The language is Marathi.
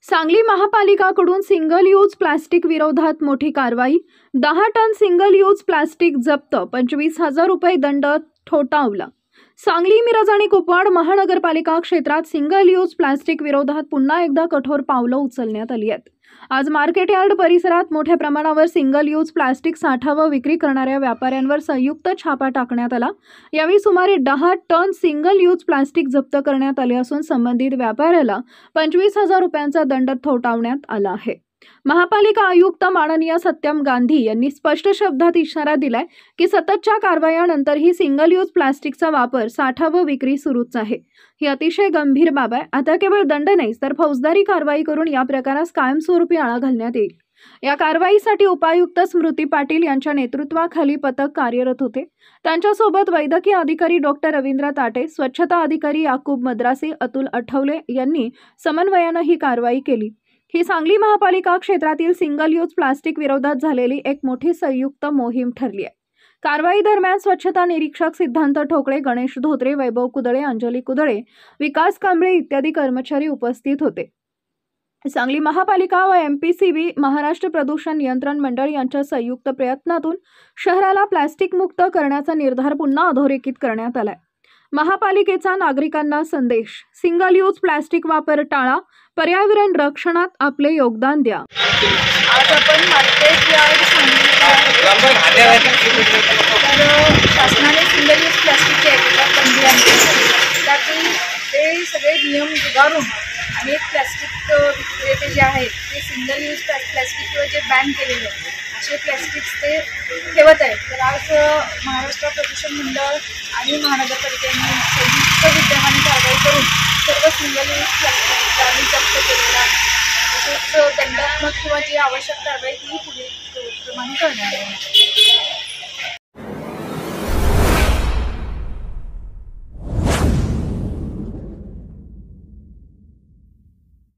सांगली महापालिकाकडून सिंगल यूज प्लास्टिक विरोधात मोठी कारवाई। 10 टन सिंगल यूज प्लास्टिक जप्त, 25,000 रुपये दंड ठोठावला। सांगली, मिरज आणि कुपवाड महानगरपालिका क्षेत्रात सिंगल यूज प्लास्टिक विरोधात पुन्हा एकदा कठोर पावलं उचलण्यात आली आहेत। आज मार्केट यार्ड परिसरात मोठ्या प्रमाणावर सिंगल यूज प्लास्टिक साठा व विक्री करणाऱ्या व्यापाऱ्यांवर संयुक्त छापा टाकण्यात आला। यावेळी सुमारे 10 टन सिंगल यूज प्लास्टिक जप्त करण्यात आले असून संबंधित व्यापाऱ्याला 25,000 रुपयांचा दंड ठोठावण्यात आला आहे। महापालिका आयुक्त माननीय सत्यम गांधी यांनी स्पष्ट शब्दात इशारा दिलाय की सततच्या कारवायांनंतरही सिंगल यूज प्लास्टिकचा वापर, साठा व विक्री सुरूच आहे। ही अतिशय गंभीर बाब आहे। आता केवळ दंड नाही तर फौजदारी कारवाई करून या प्रकारास कायमस्वरूपी आळा घालण्यात येईल। या कारवाईसाठी उपायुक्त स्मृती पाटील यांच्या नेतृत्वाखाली पथक कार्यरत होते। त्यांच्यासोबत वैद्यकीय अधिकारी डॉक्टर रवींद्र ताटे, स्वच्छता अधिकारी याकूब मद्रासी, अतुल आठवले यांनी समन्वयाने ही कारवाई केली। ही सांगली महापालिका क्षेत्रातील सिंगल यूज प्लास्टिक विरोधात झालेली एक मोठी संयुक्त मोहीम ठरली आहे। कारवाई दरम्यान स्वच्छता निरीक्षक सिद्धांत ठोकळे, गणेश धोत्रे, वैभव कुदळे, अंजली कुदळे, विकास कांबळे इत्यादी कर्मचारी उपस्थित होते। सांगली महापालिका व MPCB महाराष्ट्र प्रदूषण नियंत्रण मंडळ यांच्या संयुक्त प्रयत्नातून शहराला प्लास्टिक मुक्त करण्याचा निर्धार पुन्हा अधोरेखित करण्यात आलाय। महापालिकेचा नागरिकांना संदेश: सिंगल यूज प्लास्टिक वापर टाळा, पर्यावरण रक्षणात आपले योगदान द्या। आज आपण मार्केट यार्ड शासनाने सिंगल यूज प्लास्टिकच्या याच्यावर बंदी आणली आहे। त्यातून ते सगळे नियम झुगारून अनेक प्लास्टिक विक्रेते जे आहेत ते सिंगल यूज प्लास्टिकवर जे बॅन केलेले आहेत असे प्लास्टिक्स ते ठेवत आहेत। तर आज महाराष्ट्र प्रदूषण मंडळ आणि महानगरपालिकेने संयुक्त विद्यमाने कारवाई करून सर्व सिंगल यूज प्लास्टिक आम्ही जप्त केलेला आहे। तसेच दंडात्मक किंवा जी आवश्यक कारवाई ती पुढील प्रमाणे करण्यात येईल।